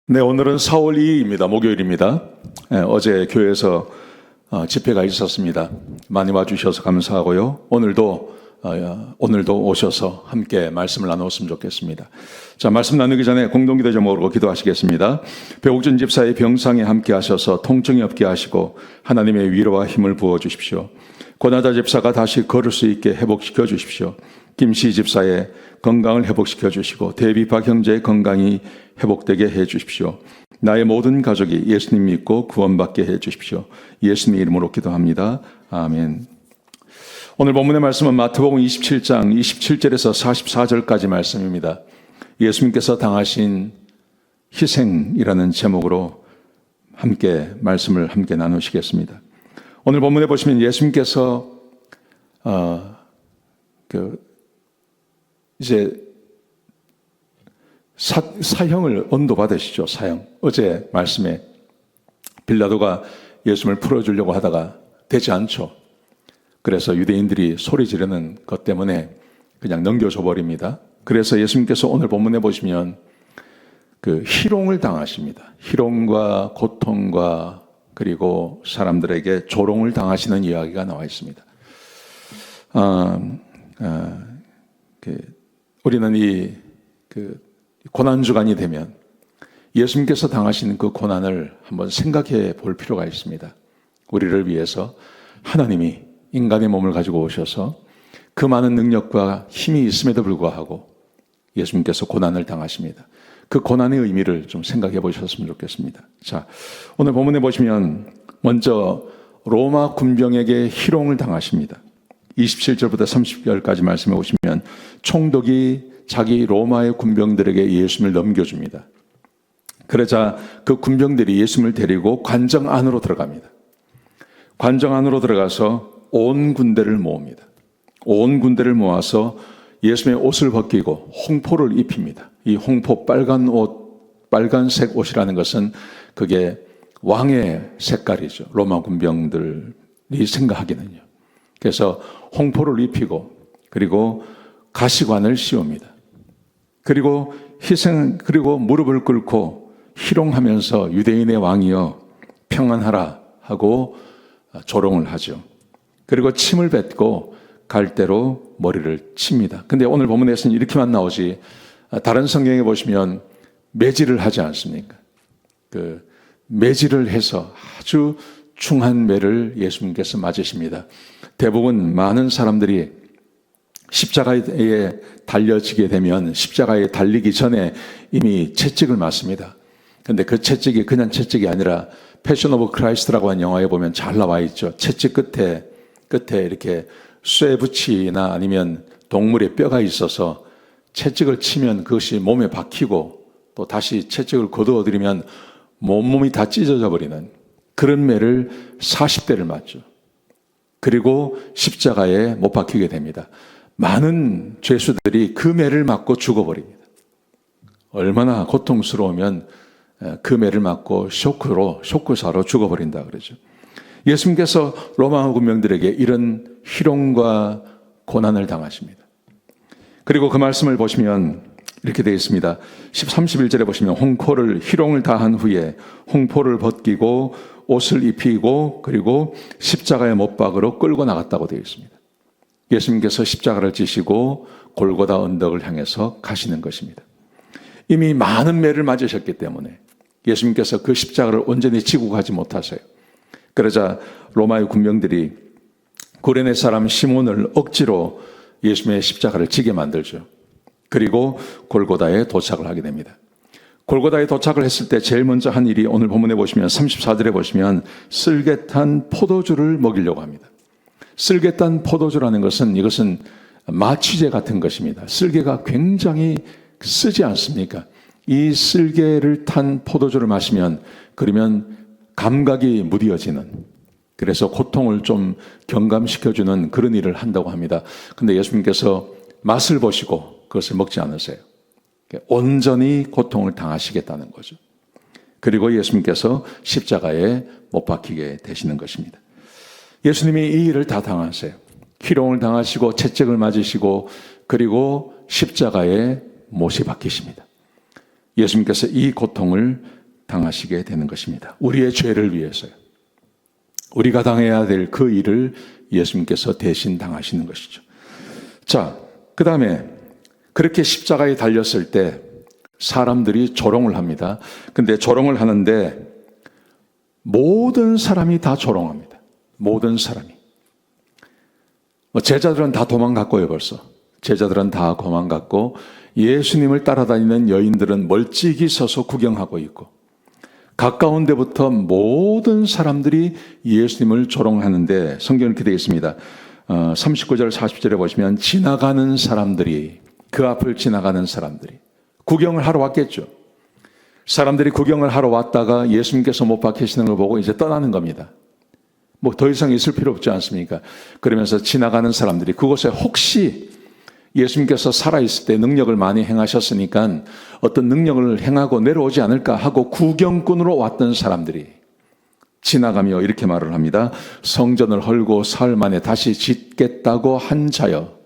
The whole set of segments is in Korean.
네, 오늘은 4월 2일입니다. 목요일입니다. 어제 교회에서 집회가 있었습니다. 많이 와주셔서 감사하고요. 오늘도 오셔서 함께 말씀을 나누었으면 좋겠습니다. 자, 말씀 나누기 전에 공동기도 제목으로 기도하시겠습니다. 배옥준 집사의 병상에 함께 하셔서 통증이 없게 하시고 하나님의 위로와 힘을 부어주십시오. 권하다 집사가 다시 걸을 수 있게 회복시켜 주십시오. 김씨 집사의 건강을 회복시켜 주시고 대비박 형제의 건강이 회복되게 해 주십시오. 나의 모든 가족이 예수님 믿고 구원받게 해 주십시오. 예수님의 이름으로 기도합니다. 아멘. 오늘 본문의 말씀은 마태복음 27장 27절에서 44절까지 말씀입니다. 예수님께서 당하신 희생이라는 제목으로 함께 말씀을 함께 나누시겠습니다. 오늘 본문에 보시면 예수님께서 이제 사형을 언도받으시죠. 사형. 어제 말씀에 빌라도가 예수님을 풀어주려고 하다가 되지 않죠. 그래서 유대인들이 소리 지르는 것 때문에 그냥 넘겨줘 버립니다. 그래서 예수님께서 오늘 본문에 보시면 희롱을 당하십니다. 희롱과 고통과 그리고 사람들에게 조롱을 당하시는 이야기가 나와 있습니다. 우리는 이 고난주간이 되면 예수님께서 당하시는 그 고난을 한번 생각해 볼 필요가 있습니다. 우리를 위해서 하나님이 인간의 몸을 가지고 오셔서 그 많은 능력과 힘이 있음에도 불구하고 예수님께서 고난을 당하십니다. 그 고난의 의미를 좀 생각해 보셨으면 좋겠습니다. 자, 오늘 본문에 보시면 먼저 로마 군병에게 희롱을 당하십니다. 27절부터 30절까지 말씀해 보시면 총독이 자기 로마의 군병들에게 예수님을 넘겨줍니다. 그러자 그 군병들이 예수님을 데리고 관정 안으로 들어갑니다. 관정 안으로 들어가서 온 군대를 모읍니다. 온 군대를 모아서 예수님의 옷을 벗기고 홍포를 입힙니다. 이 홍포 빨간색 옷이라는 것은 그게 왕의 색깔이죠. 로마 군병들이 생각하기는요. 그래서 홍포를 입히고 그리고 가시관을 씌웁니다. 그리고 그리고 무릎을 꿇고 희롱하면서 유대인의 왕이여 평안하라 하고 조롱을 하죠. 그리고 침을 뱉고 갈대로 머리를 칩니다. 근데 오늘 본문에서는 이렇게만 나오지 다른 성경에 보시면 매질을 하지 않습니까? 매질을 해서 아주 중한 매를 예수님께서 맞으십니다. 대부분 많은 사람들이 십자가에 달려지게 되면 십자가에 달리기 전에 이미 채찍을 맞습니다. 근데 그 채찍이 그냥 채찍이 아니라 패션 오브 크라이스트라고 하는 영화에 보면 잘 나와 있죠. 채찍 끝에 이렇게 쇠붙이나 아니면 동물의 뼈가 있어서 채찍을 치면 그것이 몸에 박히고 또 다시 채찍을 거두어들이면 몸이 다 찢어져 버리는 그런 매를 40대를 맞죠. 그리고 십자가에 못 박히게 됩니다. 많은 죄수들이 그 매를 맞고 죽어버립니다. 얼마나 고통스러우면 그 매를 맞고 쇼크사로 죽어버린다 그러죠. 예수님께서 로마 군병들에게 이런 희롱과 고난을 당하십니다. 그리고 그 말씀을 보시면 이렇게 되어 있습니다. 31절에 보시면 희롱을 다한 후에 홍포를 벗기고 옷을 입히고 그리고 십자가의 못박으로 끌고 나갔다고 되어 있습니다. 예수님께서 십자가를 지시고 골고다 언덕을 향해서 가시는 것입니다. 이미 많은 매를 맞으셨기 때문에 예수님께서 그 십자가를 온전히 지고 가지 못하세요. 그러자 로마의 군병들이 구레네 사람 시몬을 억지로 예수님의 십자가를 지게 만들죠. 그리고 골고다에 도착을 하게 됩니다. 골고다에 도착을 했을 때 제일 먼저 한 일이 오늘 본문에 보시면 34절에 보시면 쓸개탄 포도주를 먹이려고 합니다. 쓸개탄 포도주라는 것은 이것은 마취제 같은 것입니다. 쓸개가 굉장히 쓰지 않습니까? 이 쓸개를 탄 포도주를 마시면 그러면 감각이 무뎌지는 그래서 고통을 좀 경감시켜주는 그런 일을 한다고 합니다. 근데 예수님께서 맛을 보시고 그것을 먹지 않으세요. 온전히 고통을 당하시겠다는 거죠. 그리고 예수님께서 십자가에 못 박히게 되시는 것입니다. 예수님이 이 일을 다 당하세요. 희롱을 당하시고 채찍을 맞으시고 그리고 십자가에 못이 박히십니다. 예수님께서 이 고통을 당하시게 되는 것입니다. 우리의 죄를 위해서요. 우리가 당해야 될 그 일을 예수님께서 대신 당하시는 것이죠. 자, 그 다음에 그렇게 십자가에 달렸을 때 사람들이 조롱을 합니다. 근데 조롱을 하는데 모든 사람이 다 조롱합니다. 모든 사람이. 제자들은 다 도망갔고요, 벌써. 제자들은 다 도망갔고 예수님을 따라다니는 여인들은 멀찍이 서서 구경하고 있고 가까운 데부터 모든 사람들이 예수님을 조롱하는데 성경은 이렇게 되어 있습니다. 39절 40절에 보시면 지나가는 사람들이 그 앞을 지나가는 사람들이 구경을 하러 왔겠죠. 사람들이 구경을 하러 왔다가 예수님께서 못 박히시는 걸 보고 이제 떠나는 겁니다. 뭐 더 이상 있을 필요 없지 않습니까? 그러면서 지나가는 사람들이 그곳에 혹시 예수님께서 살아있을 때 능력을 많이 행하셨으니까 어떤 능력을 행하고 내려오지 않을까 하고 구경꾼으로 왔던 사람들이 지나가며 이렇게 말을 합니다. 성전을 헐고 사흘 만에 다시 짓겠다고 한 자여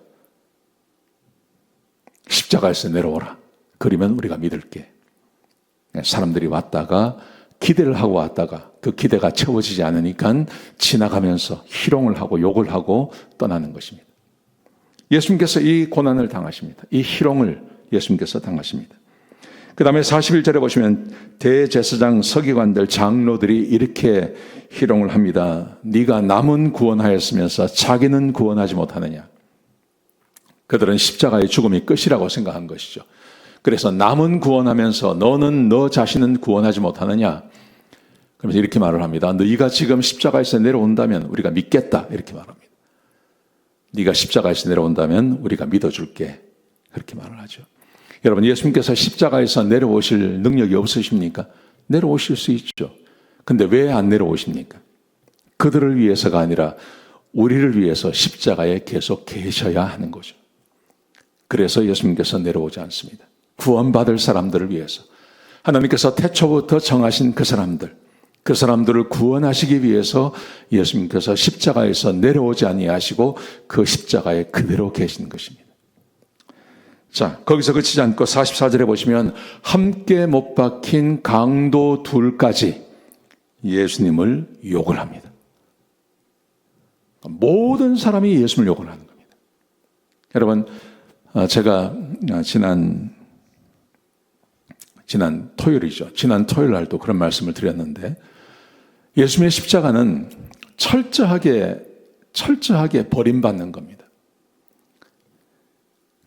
십자가에서 내려오라. 그러면 우리가 믿을게. 사람들이 왔다가 기대를 하고 왔다가 그 기대가 채워지지 않으니까 지나가면서 희롱을 하고 욕을 하고 떠나는 것입니다. 예수님께서 이 고난을 당하십니다. 이 희롱을 예수님께서 당하십니다. 그 다음에 41절에 보시면 대제사장 서기관들 장로들이 이렇게 희롱을 합니다. 네가 남은 구원하였으면서 자기는 구원하지 못하느냐. 그들은 십자가의 죽음이 끝이라고 생각한 것이죠. 그래서 남은 구원하면서 너는 너 자신은 구원하지 못하느냐. 그러면서 이렇게 말을 합니다. 너희가 지금 십자가에서 내려온다면 우리가 믿겠다. 이렇게 말합니다. 네가 십자가에서 내려온다면 우리가 믿어줄게. 그렇게 말을 하죠. 여러분, 예수님께서 십자가에서 내려오실 능력이 없으십니까? 내려오실 수 있죠. 근데 왜 안 내려오십니까? 그들을 위해서가 아니라 우리를 위해서 십자가에 계속 계셔야 하는 거죠. 그래서 예수님께서 내려오지 않습니다. 구원받을 사람들을 위해서. 하나님께서 태초부터 정하신 그 사람들을 구원하시기 위해서 예수님께서 십자가에서 내려오지 아니하시고 그 십자가에 그대로 계신 것입니다. 자, 거기서 그치지 않고 44절에 보시면 함께 못 박힌 강도 둘까지 예수님을 욕을 합니다. 모든 사람이 예수님을 욕을 하는 겁니다. 여러분, 제가 지난 토요일이죠. 지난 토요일 날도 그런 말씀을 드렸는데 예수님의 십자가는 철저하게 버림받는 겁니다.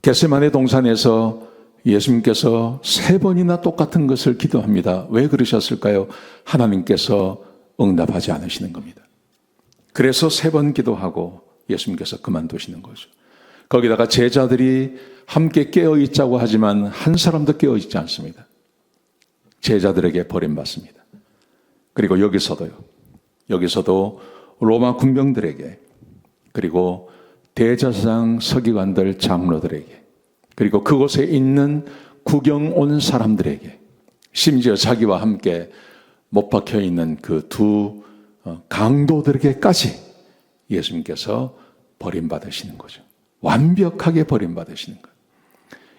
겟세마네 동산에서 예수님께서 3번이나 똑같은 것을 기도합니다. 왜 그러셨을까요? 하나님께서 응답하지 않으시는 겁니다. 그래서 3번 기도하고 예수님께서 그만두시는 거죠. 거기다가 제자들이 함께 깨어있자고 하지만 한 사람도 깨어있지 않습니다. 제자들에게 버림받습니다. 그리고 여기서도 로마 군병들에게, 그리고 대제사장 서기관들 장로들에게, 그리고 그곳에 있는 구경 온 사람들에게, 심지어 자기와 함께 못 박혀 있는 그 두 강도들에게까지 예수님께서 버림받으시는 거죠. 완벽하게 버림받으시는 거예요.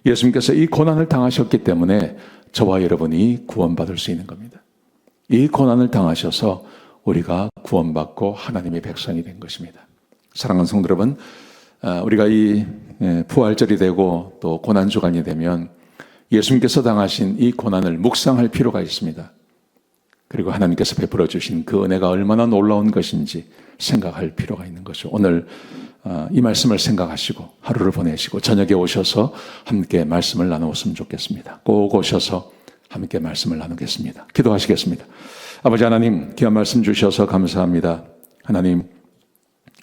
예수님께서 이 고난을 당하셨기 때문에 저와 여러분이 구원받을 수 있는 겁니다. 이 고난을 당하셔서 우리가 구원받고 하나님의 백성이 된 것입니다. 사랑하는 성도 여러분, 우리가 이 부활절이 되고 또 고난주간이 되면 예수님께서 당하신 이 고난을 묵상할 필요가 있습니다. 그리고 하나님께서 베풀어 주신 그 은혜가 얼마나 놀라운 것인지 생각할 필요가 있는 거죠. 오늘 이 말씀을 생각하시고 하루를 보내시고 저녁에 오셔서 함께 말씀을 나누었으면 좋겠습니다. 꼭 오셔서 함께 말씀을 나누겠습니다. 기도하시겠습니다. 아버지 하나님, 귀한 말씀 주셔서 감사합니다. 하나님,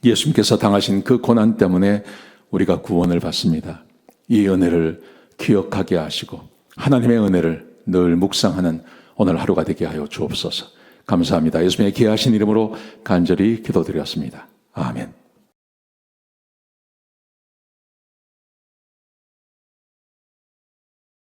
예수님께서 당하신 그 고난 때문에 우리가 구원을 받습니다. 이 은혜를 기억하게 하시고 하나님의 은혜를 늘 묵상하는 오늘 하루가 되게 하여 주옵소서. 감사합니다. 예수님의 귀하신 이름으로 간절히 기도드렸습니다. 아멘.